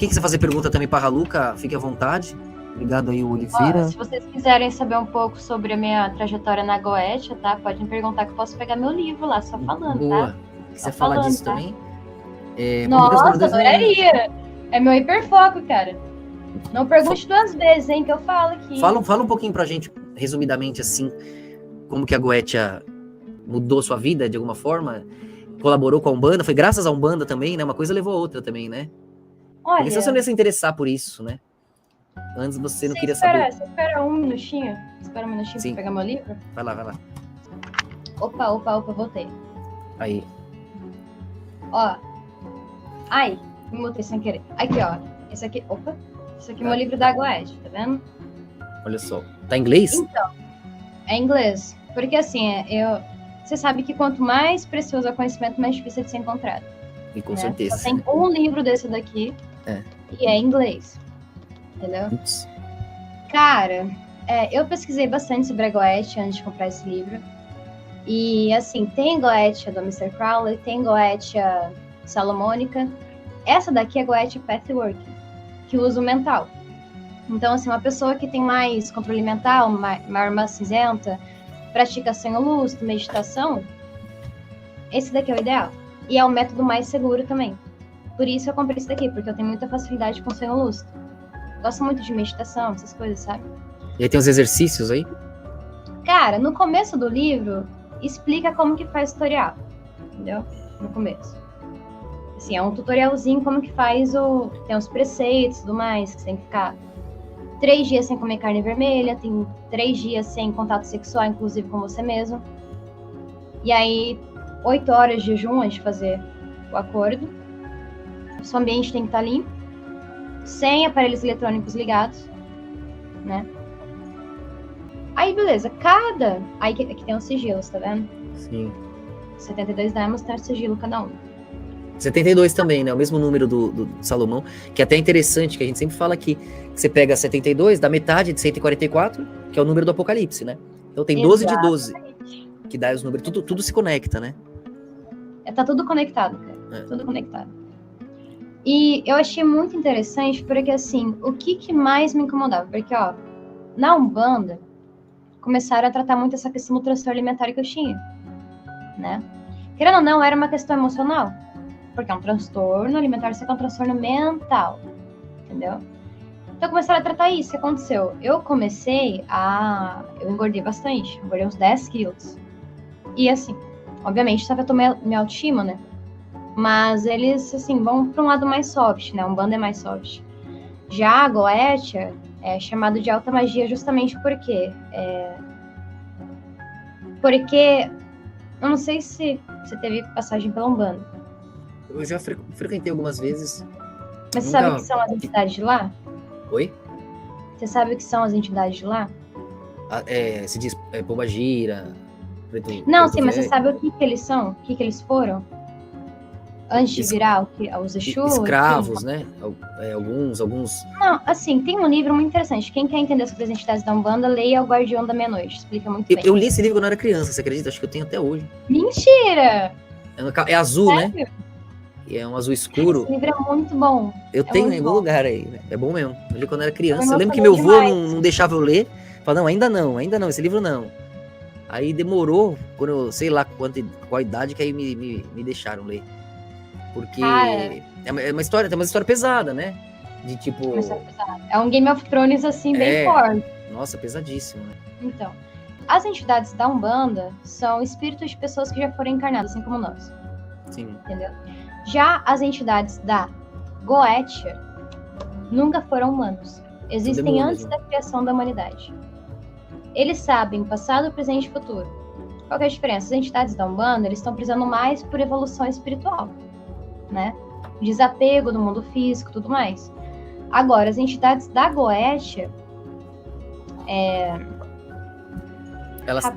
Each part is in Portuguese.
Quem quiser fazer pergunta também para a Raluca, fique à vontade. Obrigado aí, o Oliveira. Se vocês quiserem saber um pouco sobre a minha trajetória na Goetia, tá? Pode me perguntar que eu posso pegar meu livro lá, só falando, Boa. tá? Quiser falar disso tá? também? Nossa, adoraria! É meu hiperfoco, cara. Não pergunte duas vezes, hein, que eu falo aqui. Fala um pouquinho pra gente, resumidamente, assim, como que a Goetia mudou sua vida, de alguma forma? Colaborou com a Umbanda? Foi graças à Umbanda também, né? Uma coisa levou a outra também, né? Olha... Porque você não ia se interessar por isso, né? Antes você não queria saber. Você espera um minutinho? Espera um minutinho pra pegar meu livro? Vai lá. Opa, voltei. Aí. Ó. Ai, me mutei sem querer. Aqui, ó. Esse aqui é meu livro da Goetia, tá vendo? Olha só. Tá em inglês? Então, é inglês. Porque assim, você sabe que quanto mais precioso é o conhecimento, mais difícil é de ser encontrado. E com certeza. Só tem um livro desse daqui e é em inglês. Entendeu? Ups. Cara, eu pesquisei bastante sobre a Goetia antes de comprar esse livro. E, assim, tem Goetia do Mr. Crowley, tem Goetia Salomônica. Essa daqui é Goetia Pathworking, que usa o mental. Então, assim, uma pessoa que tem mais controle mental, maior massa cinzenta, pratica sonho lúcido, meditação, esse daqui é o ideal. E é o método mais seguro também. Por isso eu comprei esse daqui, porque eu tenho muita facilidade com sonho lúcido. Gosto muito de meditação, essas coisas, sabe? E aí tem os exercícios aí? Cara, no começo do livro, explica como que faz tutorial. Entendeu? No começo. Assim, é um tutorialzinho como que faz tem os preceitos e tudo mais, que você tem que ficar 3 dias sem comer carne vermelha, tem 3 dias sem contato sexual, inclusive com você mesmo. E aí, 8 horas de jejum antes de fazer o acordo. O seu ambiente tem que estar limpo, sem aparelhos eletrônicos ligados, né? Aí, beleza, Aí aqui tem os sigilos, tá vendo? Sim. 72 diamonds tem sigilo cada um. 72 também, né? O mesmo número do Salomão, que é até interessante, que a gente sempre fala aqui, que você pega 72, dá metade de 144, que é o número do Apocalipse, né? Então tem 12 de 12, que dá os números, tudo se conecta, né? Tá tudo conectado, cara. Tudo conectado. E eu achei muito interessante, porque assim, o que mais me incomodava? Porque, ó, na Umbanda, começaram a tratar muito essa questão do transtorno alimentar que eu tinha, né? Querendo ou não, era uma questão emocional. Porque é um transtorno alimentar, isso aqui é um transtorno mental, entendeu? Então começaram a tratar isso. O que aconteceu? Eu engordei bastante, engordei uns 10 quilos. E assim, obviamente isso afetou minha autoestima, né? Mas eles, assim, vão para um lado mais soft, né? Umbanda é mais soft. Já a Goetia é chamado de alta magia justamente porque eu não sei se você teve passagem pela Umbanda. Eu já frequentei algumas vezes. Mas você sabe o que são as entidades de lá? Oi? Você sabe o que são as entidades de lá? Se diz Pombagira. Não, sim, mas você sabe o que eles são? O que eles foram? Antes de virar os Exus? Escravos, né? Alguns. Não, assim, tem um livro muito interessante. Quem quer entender sobre as entidades da Umbanda, leia O Guardião da Meia-Noite. Explica muito bem. Eu li esse livro quando eu era criança, você acredita? Acho que eu tenho até hoje. Mentira! É azul, sério? Né? E é um azul escuro. Esse livro é muito bom. Eu tenho em algum lugar aí, né? É bom mesmo. Eu li quando eu era criança. Eu lembro que meu avô não deixava eu ler. Falava, não, ainda não, esse livro não. Aí demorou, quando eu sei lá qual idade que aí me deixaram ler. Porque é uma história, tem uma história pesada, né? De tipo... É um Game of Thrones, assim, bem forte. Nossa, pesadíssimo, né? Então, as entidades da Umbanda são espíritos de pessoas que já foram encarnadas, assim como nós. Sim. Entendeu? Já as entidades da Goetia nunca foram humanos. Existem antes da criação da humanidade. Eles sabem passado, presente e futuro. Qual que é a diferença? As entidades da Umbanda, eles estão prezando mais por evolução espiritual, né? Desapego do mundo físico, tudo mais. Agora, as entidades da Goetia, elas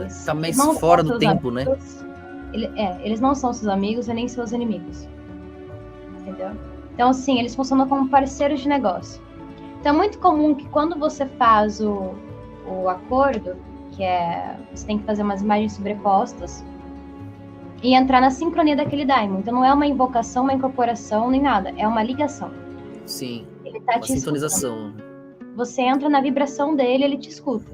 estão mais fora do tempo, amigos, né? Eles não são seus amigos e nem seus inimigos. Entendeu? Então, assim, eles funcionam como parceiros de negócio. Então, é muito comum que quando você faz o acordo, que você tem que fazer umas imagens sobrepostas e entrar na sincronia daquele daimon. Então, não é uma invocação, uma incorporação, nem nada. É uma ligação. Sim. Ele tá Uma te sintonização. escutando. Você entra na vibração dele, ele te escuta.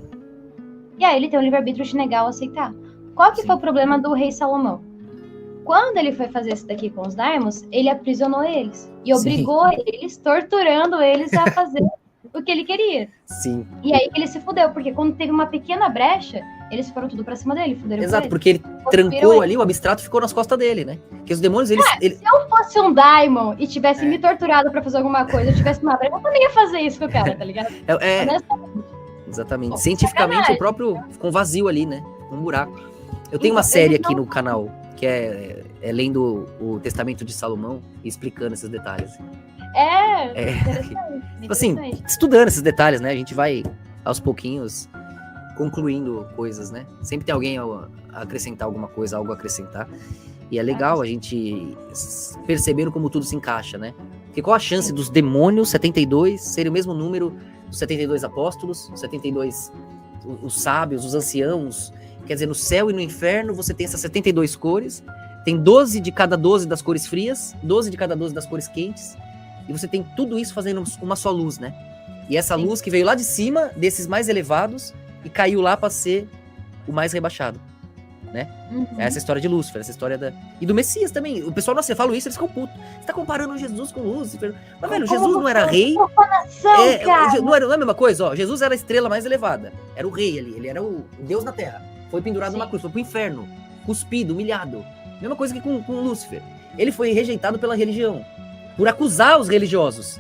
E aí ele tem o livre-arbítrio de negar ou aceitar. Qual que foi o problema do rei Salomão? Quando ele foi fazer isso daqui com os daimons, ele aprisionou eles. E obrigou eles, torturando eles a fazer o que ele queria. Sim. E aí que ele se fudeu, porque quando teve uma pequena brecha, eles foram tudo pra cima dele, fuderam. Exato, porque ele trancou ali, o abstrato ficou nas costas dele, né? Porque os demônios, eles... Se eu fosse um daimon e tivesse me torturado pra fazer alguma coisa, eu tivesse uma brecha, eu também ia fazer isso com o cara, tá ligado? Exatamente. Pô, cientificamente, o próprio ficou um vazio ali, né? Um buraco. Eu tenho uma série aqui no canal, que é lendo o Testamento de Salomão e explicando esses detalhes. Interessante. Assim, estudando esses detalhes, né? A gente vai, aos pouquinhos, concluindo coisas, né? Sempre tem alguém a acrescentar alguma coisa, algo a acrescentar. E é legal a gente perceber como tudo se encaixa, né? Porque qual a chance dos demônios, 72, serem o mesmo número dos 72 apóstolos, os 72, os sábios, os anciãos? Quer dizer, no céu e no inferno você tem essas 72 cores, tem 12 de cada 12 das cores frias, 12 de cada 12 das cores quentes, e você tem tudo isso fazendo uma só luz, né? E essa luz que veio lá de cima, desses mais elevados, e caiu lá para ser o mais rebaixado, né? Essa história de Lúcifer, essa história e do Messias também. O pessoal, nossa, eu falo isso, eles ficam putos. Você tá comparando Jesus com Lúcifer. Mas, velho, Jesus não era rei. Não é a mesma coisa, ó. Jesus era a estrela mais elevada. Era o rei ali, ele era o Deus na terra. Foi pendurado numa cruz, foi pro inferno, cuspido, humilhado. Mesma coisa que com Lúcifer. Ele foi rejeitado pela religião, por acusar os religiosos.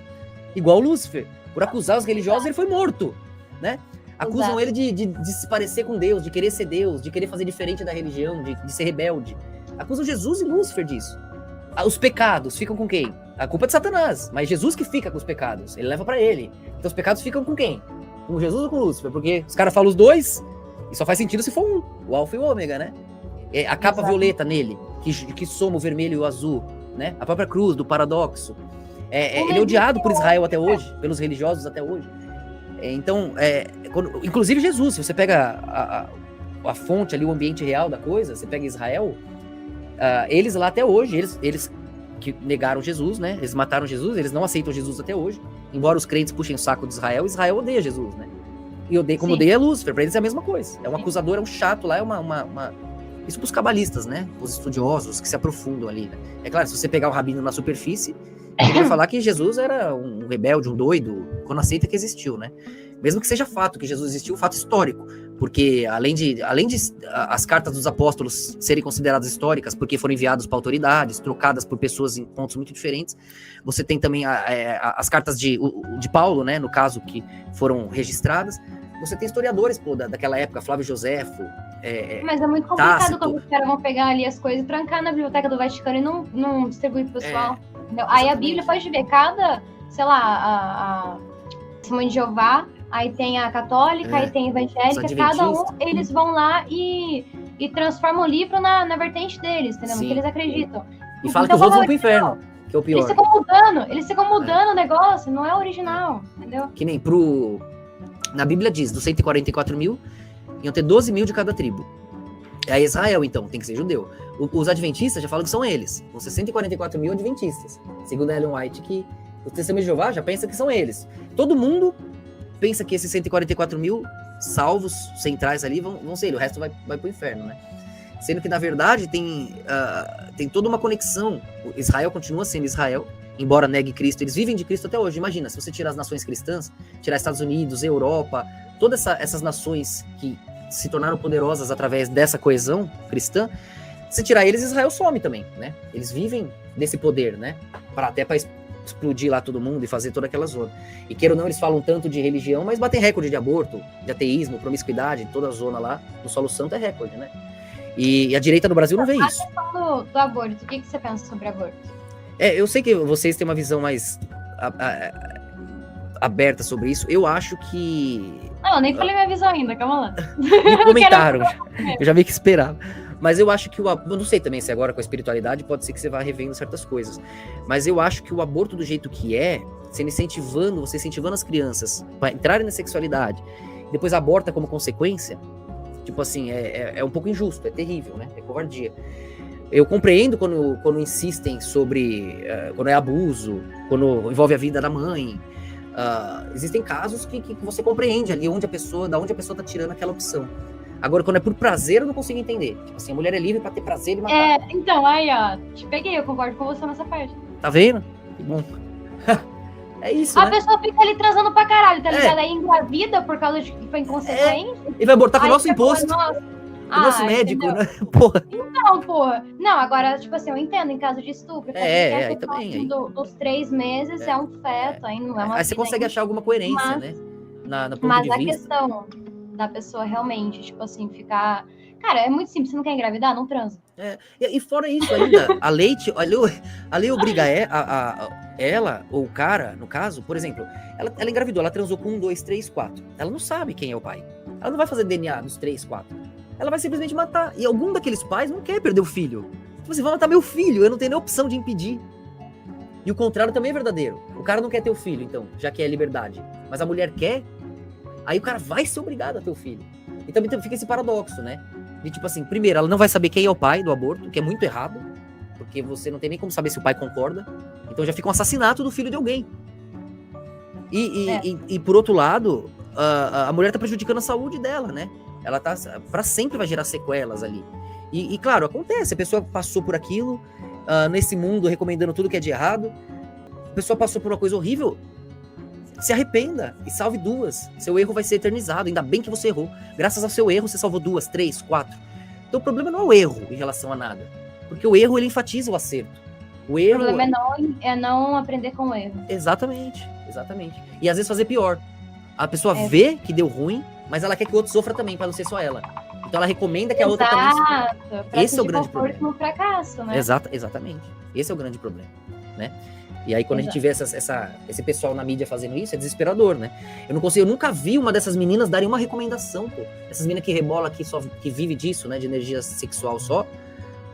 Igual Lúcifer. Por acusar os religiosos, ele foi morto, né? Acusam ele de se parecer com Deus, de querer ser Deus, de querer fazer diferente da religião, de ser rebelde. Acusam Jesus e Lúcifer disso. Os pecados ficam com quem? A culpa é de Satanás, mas Jesus que fica com os pecados. Ele leva pra ele. Então os pecados ficam com quem? Com Jesus ou com Lúcifer? Porque os caras falam os dois, e só faz sentido se for um. O alfa e o ômega, né? A capa violeta nele, que soma o vermelho e o azul, né? A própria cruz do paradoxo. Ele é odiado por Israel até hoje, pelos religiosos até hoje. Então, inclusive Jesus, se você pega a fonte ali, o ambiente real da coisa, você pega Israel, eles lá até hoje, eles que negaram Jesus, né? Eles mataram Jesus, eles não aceitam Jesus até hoje. Embora os crentes puxem o saco de Israel, Israel odeia Jesus, né? E como odeia Lúcifer, pra eles é a mesma coisa. É um acusador, é um chato lá, é uma... Isso pros cabalistas, né? Os estudiosos que se aprofundam ali, né? É claro, se você pegar o rabino na superfície, ele vai falar que Jesus era um rebelde, um doido, quando aceita que existiu, né? Mesmo que seja fato que Jesus existiu, fato histórico. Porque além de as cartas dos apóstolos serem consideradas históricas, porque foram enviadas para autoridades, trocadas por pessoas em pontos muito diferentes, você tem também as cartas de Paulo, né? No caso, que foram registradas. Você tem historiadores, daquela época, Flávio Joséfo. Mas é muito complicado Tácito. Quando os caras vão pegar ali as coisas e trancar na biblioteca do Vaticano e não distribuir pro pessoal. Aí a Bíblia pode ver cada, sei lá, a Testemunho de Jeová, aí tem a católica, aí tem a evangélica, cada um, eles vão lá e transformam o livro na vertente deles, entendeu? No que eles acreditam. E fala que os outros vão pro inferno, que é o pior. Eles ficam mudando o negócio, não é original, entendeu? Que nem na Bíblia diz, dos 144 mil, iam ter 12 mil de cada tribo. É Israel, então, tem que ser judeu. Os adventistas já falam que são eles. Vão ser 144 mil adventistas. Segundo a Ellen White, que o Testemunho de Jeová já pensa que são eles. Todo mundo pensa que esses 144 mil salvos centrais ali vão ser ele. O resto vai pro inferno, né? Sendo que, na verdade, tem toda uma conexão. Israel continua sendo Israel, embora negue Cristo. Eles vivem de Cristo até hoje. Imagina, se você tirar as nações cristãs, tirar Estados Unidos, Europa, todas essas nações que se tornaram poderosas através dessa coesão cristã, se tirar eles, Israel some também, né? Eles vivem desse poder, né? Até para explodir lá todo mundo e fazer toda aquela zona. E queira ou não, eles falam tanto de religião, mas batem recorde de aborto, de ateísmo, promiscuidade, toda a zona lá do Solo Santo é recorde, né? E a direita no Brasil não vê isso. A questão do aborto, o que você pensa sobre aborto? Eu sei que vocês têm uma visão mais aberta sobre isso. Eu acho que... Não, nem falei minha visão ainda, calma lá. Me comentaram, eu já meio que esperava. Mas eu acho que eu não sei também se agora com a espiritualidade pode ser que você vá revendo certas coisas. Mas eu acho que o aborto do jeito que você incentivando as crianças para entrarem na sexualidade, depois aborta como consequência, tipo assim, é um pouco injusto, é terrível, né? É covardia. Eu compreendo quando insistem sobre quando é abuso, quando envolve a vida da mãe. Existem casos que você compreende ali da onde a pessoa tá tirando aquela opção. Agora, quando é por prazer, eu não consigo entender. Tipo assim, a mulher é livre pra ter prazer e matar. Então, aí, ó, te peguei, eu concordo com você nessa parte. Tá vendo? Que bom. É isso, A né? pessoa fica ali transando pra caralho, tá ligado? Aí engravida por causa de que foi inconsequente. E vai botar com o nosso Aí imposto. Nossa. Com o nosso médico, entendeu? né? Porra. Não, porra. Não, agora, tipo assim, eu entendo em caso de estupro. Aí também. Aí. Dos 3 meses é um feto, aí não é uma Aí você consegue achar alguma coerência, né? Na ponto mas de a vista. questão da pessoa realmente, tipo assim, ficar... Cara, é muito simples, você não quer engravidar? Não transa. E fora isso ainda, a lei obriga ela, ou o cara, no caso, por exemplo, ela engravidou, ela transou com 1, 2, 3, 4. Ela não sabe quem é o pai. Ela não vai fazer DNA dos 3, 4. Ela vai simplesmente matar. E algum daqueles pais não quer perder o filho. Você vai matar meu filho, eu não tenho nem opção de impedir. E o contrário também é verdadeiro. O cara não quer ter o filho, então, já que é liberdade. Mas a mulher quer, aí o cara vai ser obrigado a ter o filho. E também fica esse paradoxo, né? De tipo assim, primeiro, ela não vai saber quem é o pai do aborto, que é muito errado, porque você não tem nem como saber se o pai concorda. Então já fica um assassinato do filho de alguém. E por outro lado, a mulher tá prejudicando a saúde dela, né? Ela tá, pra sempre vai gerar sequelas ali. E claro, acontece, a pessoa passou por aquilo, nesse mundo recomendando tudo que é de errado, a pessoa passou por uma coisa horrível, se arrependa e salve 2. Seu erro vai ser eternizado. Ainda bem que você errou. Graças ao seu erro, você salvou 2, 3, 4. Então o problema não é o erro em relação a nada. Porque o erro, ele enfatiza o acerto. O problema é não aprender com o erro. Exatamente. E às vezes fazer pior. A pessoa vê que deu ruim, mas ela quer que o outro sofra também, para não ser só ela. Então ela recomenda que a outra também sofra. Esse é o grande problema. No fracasso, né? Exatamente. Esse é o grande problema, né? E aí, quando a gente vê esse pessoal na mídia fazendo isso, é desesperador, né? Eu nunca vi uma dessas meninas darem uma recomendação, pô. Essas meninas que rebola aqui, que vive disso, né? De energia sexual só.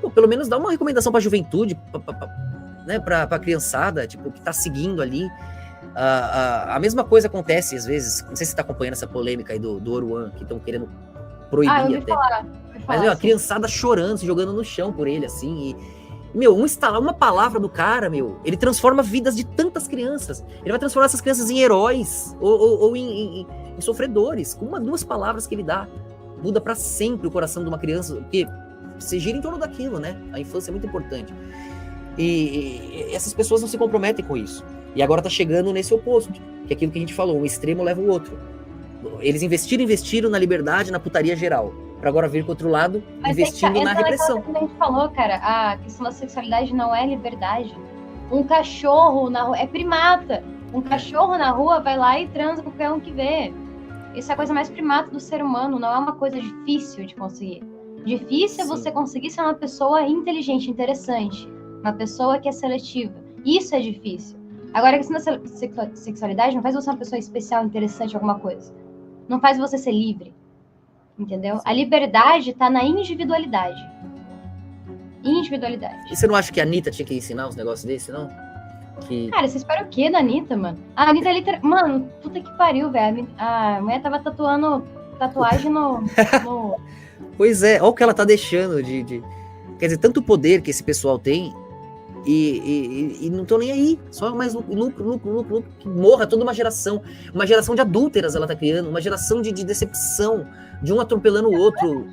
Pô, pelo menos dá uma recomendação pra juventude, né? Pra criançada, tipo, que tá seguindo ali. A mesma coisa acontece, às vezes, não sei se você tá acompanhando essa polêmica aí do Oruan, que estão querendo proibir até. Mas, a criançada chorando, se jogando no chão por ele, assim, uma palavra do cara, ele transforma vidas de tantas crianças. Ele vai transformar essas crianças em heróis ou em sofredores. Com 2 palavras que ele dá, muda pra sempre o coração de uma criança, porque você gira em torno daquilo, né? A infância é muito importante. E essas pessoas não se comprometem com isso. E agora tá chegando nesse oposto, que é aquilo que a gente falou, um extremo leva o outro. Eles investiram na liberdade, na putaria geral. Pra agora vir pro outro lado, investindo na repressão. Como a gente falou, cara, a questão da sexualidade não é liberdade. Um cachorro na rua é primata. Um cachorro na rua vai lá e transa com qualquer um que vê. Isso é a coisa mais primata do ser humano, não é uma coisa difícil de conseguir. Difícil é você conseguir ser uma pessoa inteligente, interessante. Uma pessoa que é seletiva. Isso é difícil. Agora, a questão da sexualidade não faz você uma pessoa especial, interessante, alguma coisa. Não faz você ser livre. Entendeu? A liberdade tá na individualidade. E você não acha que a Anitta tinha que ensinar uns negócios desses, não? Cara, você espera o quê da Anitta, mano? A Anitta é literal... Mano, puta que pariu, velho. A mulher tava tatuando tatuagem no... Pois é, olha o que ela tá deixando de... Quer dizer, tanto poder que esse pessoal tem e não estão nem aí. Só mais lucro, que morra toda uma geração de adúlteras ela tá criando, uma geração de decepção, de um atropelando o outro.